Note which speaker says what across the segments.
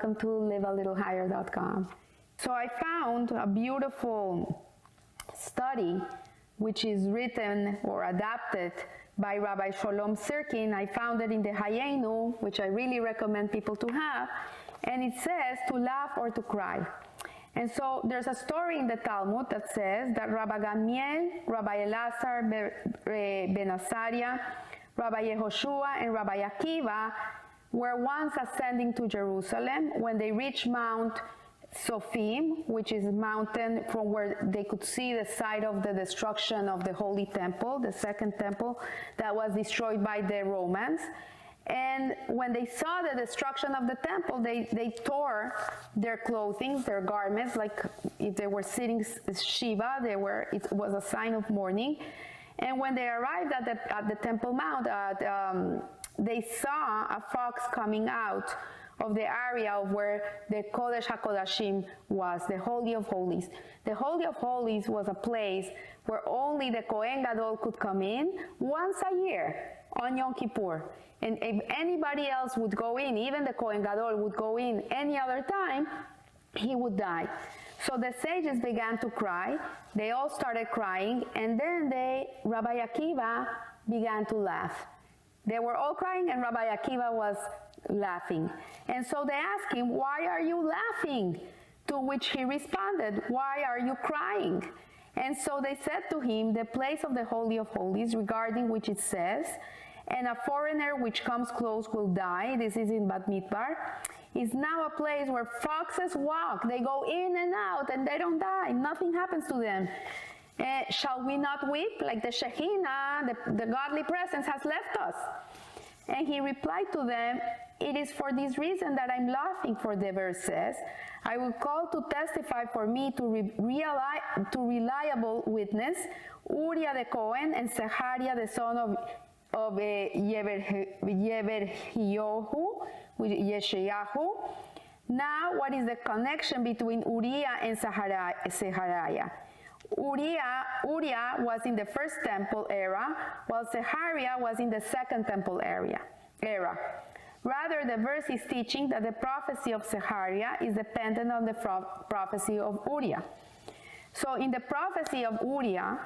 Speaker 1: welcome to livealittlehigher.com. So I found a beautiful study which is written or adapted by Rabbi Sholom Sirkin. I found it in the Hayenu, which I really recommend people to have, and it says to laugh or to cry. And so there's a story in the Talmud that says that Rabbi Gamiel, Rabbi Elazar ben Asaria, Rabbi Yehoshua, and Rabbi Akiva were once ascending to Jerusalem when they reached Mount Sophim, which is a mountain from where they could see the site of the destruction of the Holy Temple, the second temple that was destroyed by the Romans. And when they saw the destruction of the temple, they tore their clothing, their garments, like if they were sitting Shiva, it was a sign of mourning. And when they arrived at the Temple Mount, they saw a fox coming out of the area of where the Kodesh HaKodashim was, the Holy of Holies. The Holy of Holies was a place where only the Kohen Gadol could come in once a year on Yom Kippur. And if anybody else would go in, even the Kohen Gadol would go in any other time, he would die. So the sages began to cry. They all started crying, and then Rabbi Akiva began to laugh. They were all crying, and Rabbi Akiva was laughing. And so they asked him, "Why are you laughing?" To which he responded, "Why are you crying?" And so they said to him, "The place of the Holy of Holies, regarding which it says, 'And a foreigner which comes close will die,' this is in Bat Midbar, is now a place where foxes walk. They go in and out and they don't die. Nothing happens to them. Shall we not weep? Like the Shekhinah, the godly presence has left us." And he replied to them, "It is for this reason that I'm laughing, for the verse says, 'I will call to testify for me to reliable witness, Uriah the Cohen and Zechariah the son of Yeshayahu.' Now, what is the connection between Uriah and Zechariah? Uriah was in the first temple era, while Zechariah was in the second temple era. Rather, the verse is teaching that the prophecy of Zechariah is dependent on the prophecy of Uriah. So in the prophecy of Uriah,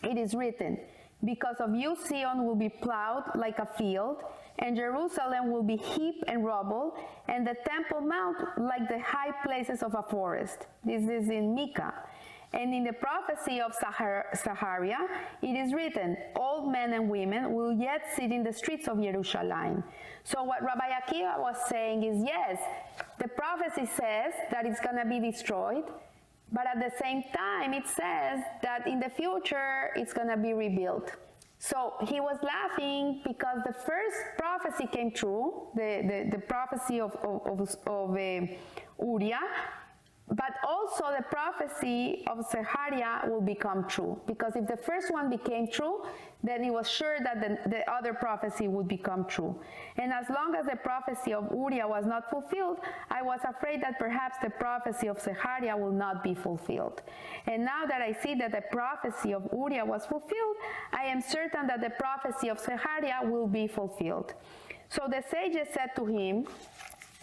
Speaker 1: it is written, "Because of you, Zion will be plowed like a field, and Jerusalem will be heap and rubble, and the Temple Mount like the high places of a forest." This is in Micah. And in the prophecy of Zechariah, it is written, "Old men and women will yet sit in the streets of Jerusalem." So what Rabbi Akiva was saying is, yes, the prophecy says that it's going to be destroyed, but at the same time, it says that in the future, it's going to be rebuilt. So he was laughing because the first prophecy came true, the prophecy of Uriah, but also the prophecy of Zechariah will become true. Because if the first one became true, then he was sure that the other prophecy would become true. And as long as the prophecy of Uriah was not fulfilled, I was afraid that perhaps the prophecy of Zechariah will not be fulfilled. And now that I see that the prophecy of Uriah was fulfilled, I am certain that the prophecy of Zechariah will be fulfilled. So the sages said to him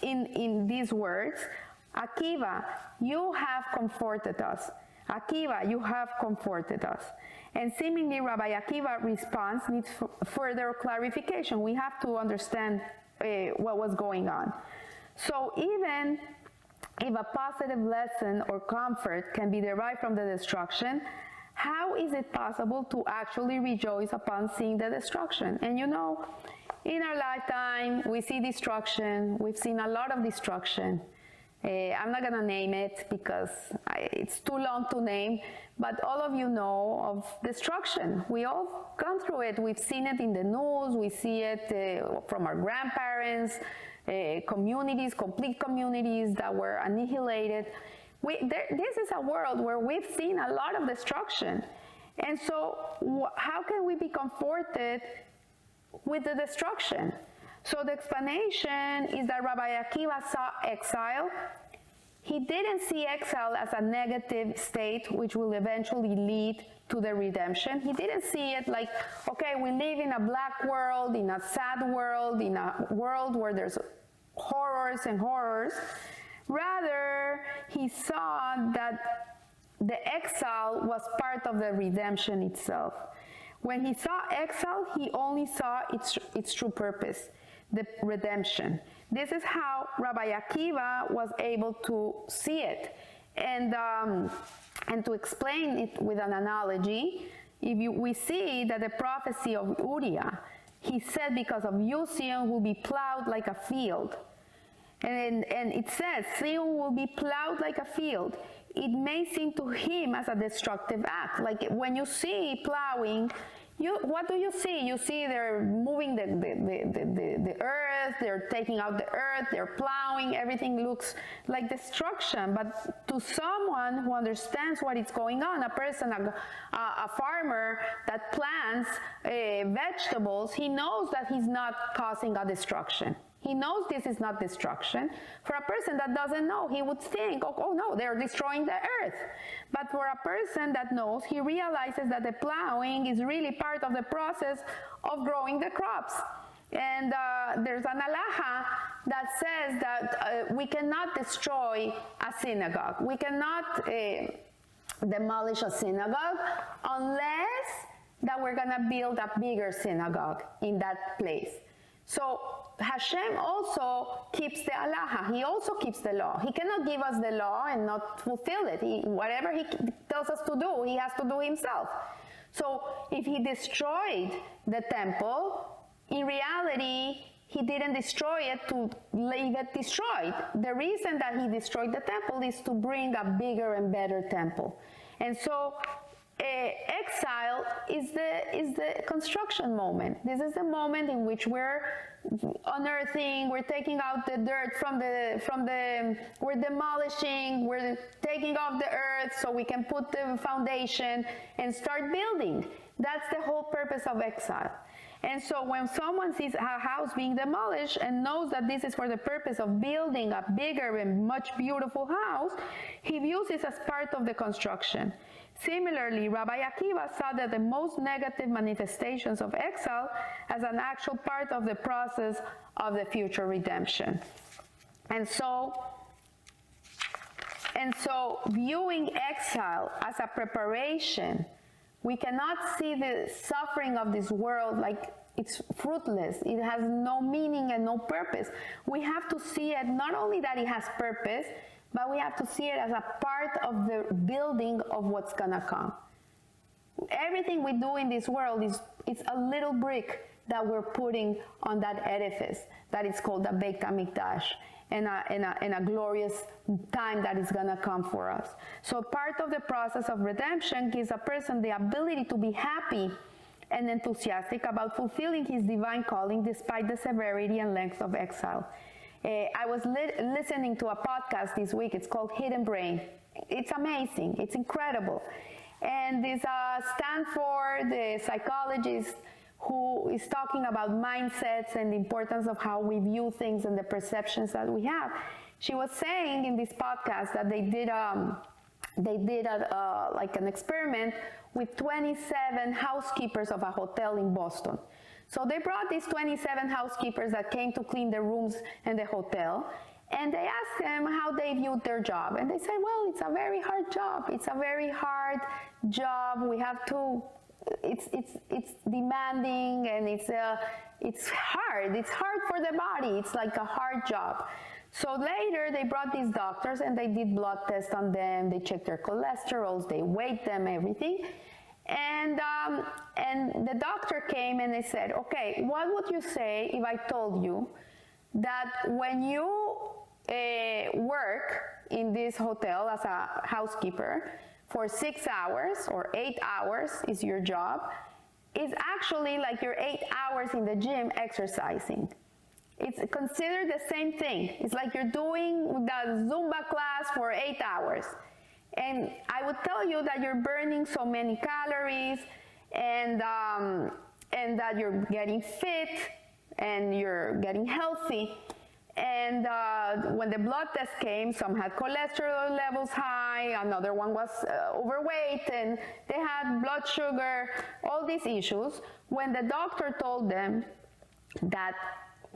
Speaker 1: in these words, "Akiva, you have comforted us. Akiva, you have comforted us." And seemingly Rabbi Akiva's response needs further clarification. We have to understand what was going on. So even if a positive lesson or comfort can be derived from the destruction, how is it possible to actually rejoice upon seeing the destruction? And you know, in our lifetime, we see destruction. We've seen a lot of destruction. I'm not going to name it because it's too long to name, but all of you know of destruction. We all gone through it. We've seen it in the news. We see it from our grandparents, communities, complete communities that were annihilated. This is a world where we've seen a lot of destruction. And so how can we be comforted with the destruction? So the explanation is that Rabbi Akiva saw exile. He didn't see exile as a negative state which will eventually lead to the redemption. He didn't see it like, okay, we live in a black world, in a sad world, in a world where there's horrors and horrors. Rather, he saw that the exile was part of the redemption itself. When he saw exile, he only saw its true purpose, the redemption. This is how Rabbi Akiva was able to see it. And to explain it with an analogy, we see that the prophecy of Uriah, he said, because of you, Zion will be plowed like a field. And it says, Zion will be plowed like a field. It may seem to him as a destructive act. Like when you see plowing, what do you see? You see they're moving the earth, they're taking out the earth, they're plowing, everything looks like destruction. But to someone who understands what is going on, a person, a farmer that plants vegetables, he knows that he's not causing a destruction. He knows this is not destruction. For a person that doesn't know, he would think, oh no, they're destroying the earth. But for a person that knows, he realizes that the plowing is really part of the process of growing the crops. And there's an halacha that says that we cannot destroy a synagogue. We cannot demolish a synagogue unless that we're going to build a bigger synagogue in that place. So Hashem also keeps the halacha. He also keeps the law. He cannot give us the law and not fulfill it. Whatever he tells us to do, he has to do himself. So if he destroyed the temple, in reality, he didn't destroy it to leave it destroyed. The reason that he destroyed the temple is to bring a bigger and better temple. And so exile is the construction moment. This is the moment in which we're unearthing, we're taking out the dirt we're demolishing, we're taking off the earth so we can put the foundation and start building. That's the whole purpose of exile. And so when someone sees a house being demolished and knows that this is for the purpose of building a bigger and much beautiful house, he views this as part of the construction. Similarly, Rabbi Akiva saw that the most negative manifestations of exile as an actual part of the process of the future redemption. And so viewing exile as a preparation, we cannot see the suffering of this world like it's fruitless. It has no meaning and no purpose. We have to see it not only that it has purpose, but we have to see it as a part of the building of what's gonna come. Everything we do in this world is a little brick that we're putting on that edifice that is called the Beit HaMikdash, and a glorious time that is gonna come for us. So part of the process of redemption gives a person the ability to be happy and enthusiastic about fulfilling his divine calling despite the severity and length of exile. I was listening to a podcast this week. It's called Hidden Brain. It's amazing. It's incredible. And this Stanford, the psychologist who is talking about mindsets and the importance of how we view things and the perceptions that we have. She was saying in this podcast that they did like an experiment with 27 housekeepers of a hotel in Boston. So they brought these 27 housekeepers that came to clean the rooms in the hotel, and they asked them how they viewed their job. And they said, well, it's a very hard job. It's a very hard job. We have to, it's demanding, and it's hard. It's hard for the body. It's like a hard job. So later they brought these doctors and they did blood tests on them. They checked their cholesterols, they weighed them, everything. And the doctor came and they said, okay, what would you say if I told you that when you work in this hotel as a housekeeper for 6 hours or 8 hours is your job, it's actually like you're 8 hours in the gym exercising. It's considered the same thing. It's like you're doing the Zumba class for 8 hours. And I would tell you that you're burning so many calories and that you're getting fit and you're getting healthy. And when the blood test came, some had cholesterol levels high, another one was overweight, and they had blood sugar, all these issues. When the doctor told them that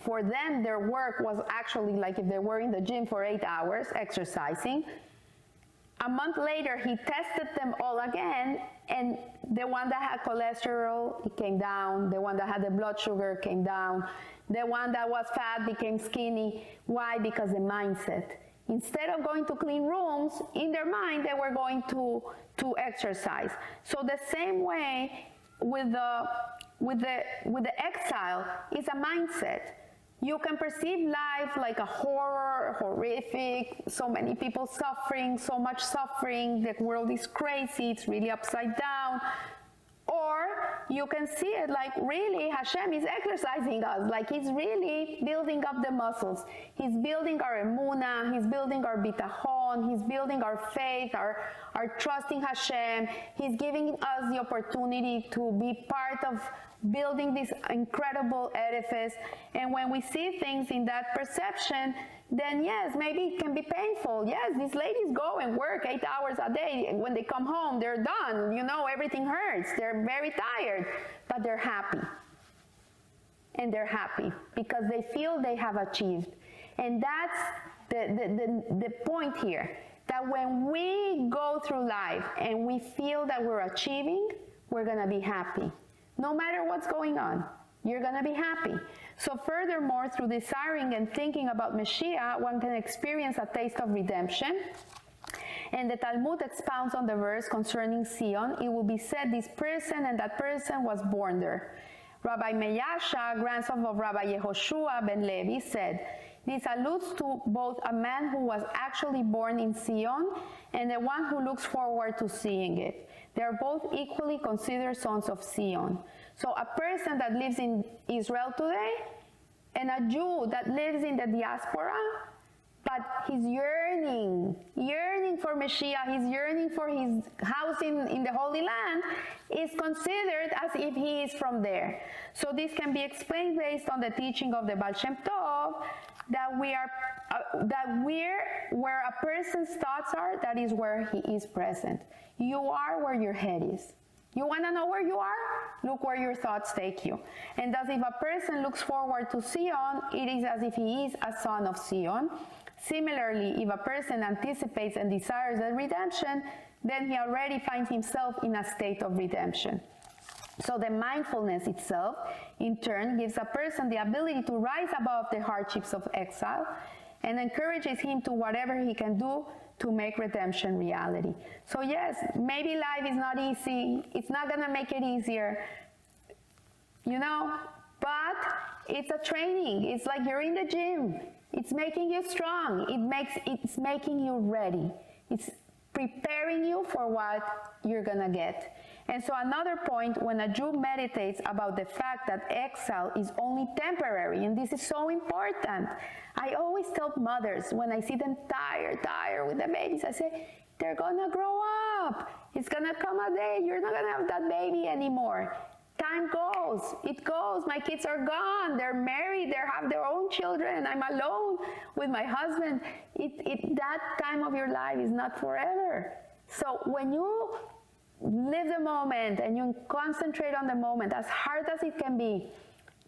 Speaker 1: for them, their work was actually like if they were in the gym for 8 hours exercising. A month later, he tested them all again, and the one that had cholesterol, it came down. The one that had the blood sugar came down. The one that was fat became skinny. Why? Because the mindset. Instead of going to clean rooms, in their mind, they were going to exercise. So the same way with the exile is a mindset. You can perceive life like a horror, horrific, so many people suffering, so much suffering, the world is crazy, it's really upside down. Or you can see it like really Hashem is exercising us, like he's really building up the muscles. He's building our emunah, he's building our bitachon, he's building our faith, our trust in Hashem. He's giving us the opportunity to be part of building this incredible edifice. And when we see things in that perception, then yes, maybe it can be painful. Yes, these ladies go and work 8 hours a day. When they come home, they're done. You know, everything hurts. They're very tired, but they're happy. And they're happy because they feel they have achieved. And that's the point here, that when we go through life and we feel that we're achieving, we're going to be happy. No matter what's going on, you're going to be happy. So furthermore, through desiring and thinking about Mashiach, one can experience a taste of redemption. And the Talmud expounds on the verse concerning Zion. It will be said this person and that person was born there. Rabbi Meyasha, grandson of Rabbi Yehoshua ben Levi, said, this alludes to both a man who was actually born in Zion and the one who looks forward to seeing it. They are both equally considered sons of Zion. So a person that lives in Israel today and a Jew that lives in the diaspora, but he's yearning for Mashiach, he's yearning for his house in the Holy Land, is considered as if he is from there. So this can be explained based on the teaching of the Baal Shem Tov, that where a person's thoughts are, that is where he is present. You are where your head is. You want to know where you are? Look where your thoughts take you. And thus, if a person looks forward to Zion, it is as if he is a son of Zion. Similarly, if a person anticipates and desires a redemption, then he already finds himself in a state of redemption. So the mindfulness itself, in turn, gives a person the ability to rise above the hardships of exile and encourages him to whatever he can do to make redemption reality. So yes, maybe life is not easy. It's not going to make it easier, you know, but it's a training. It's like you're in the gym. It's making you strong. It's making you ready. It's preparing you for what you're going to get. And so another point, when a Jew meditates about the fact that exile is only temporary, and this is so important, I always tell mothers when I see them tired with the babies, I say, they're gonna grow up. It's gonna come a day, you're not gonna have that baby anymore. Time goes, it goes, my kids are gone, they're married, they have their own children, I'm alone with my husband. That time of your life is not forever. So when you live the moment and you concentrate on the moment, as hard as it can be,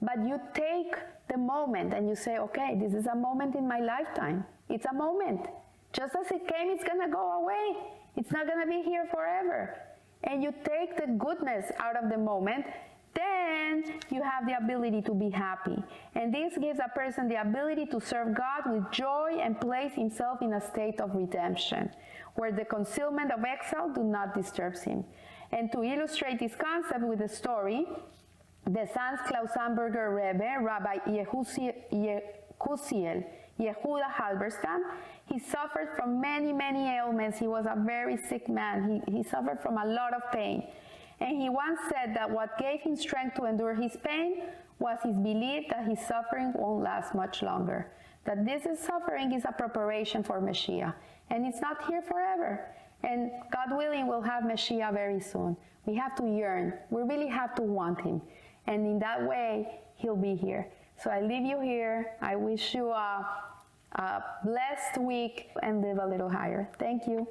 Speaker 1: but you take the moment and you say, okay, this is a moment in my lifetime. It's a moment. Just as it came, it's gonna go away. It's not gonna be here forever. And you take the goodness out of the moment, then you have the ability to be happy. And this gives a person the ability to serve God with joy and place himself in a state of redemption, where the concealment of exile do not disturb him. And to illustrate this concept with a story, the Sanz Klausenberger Rebbe, Rabbi Kusiel Yehuda Halberstam, he suffered from many ailments. He was a very sick man. He suffered from a lot of pain. And he once said that what gave him strength to endure his pain was his belief that his suffering won't last much longer. That this suffering is a preparation for Mashiach. And it's not here forever. And God willing, we'll have Mashiach very soon. We have to yearn. We really have to want him. And in that way, he'll be here. So I leave you here. I wish you a blessed week and live a little higher. Thank you.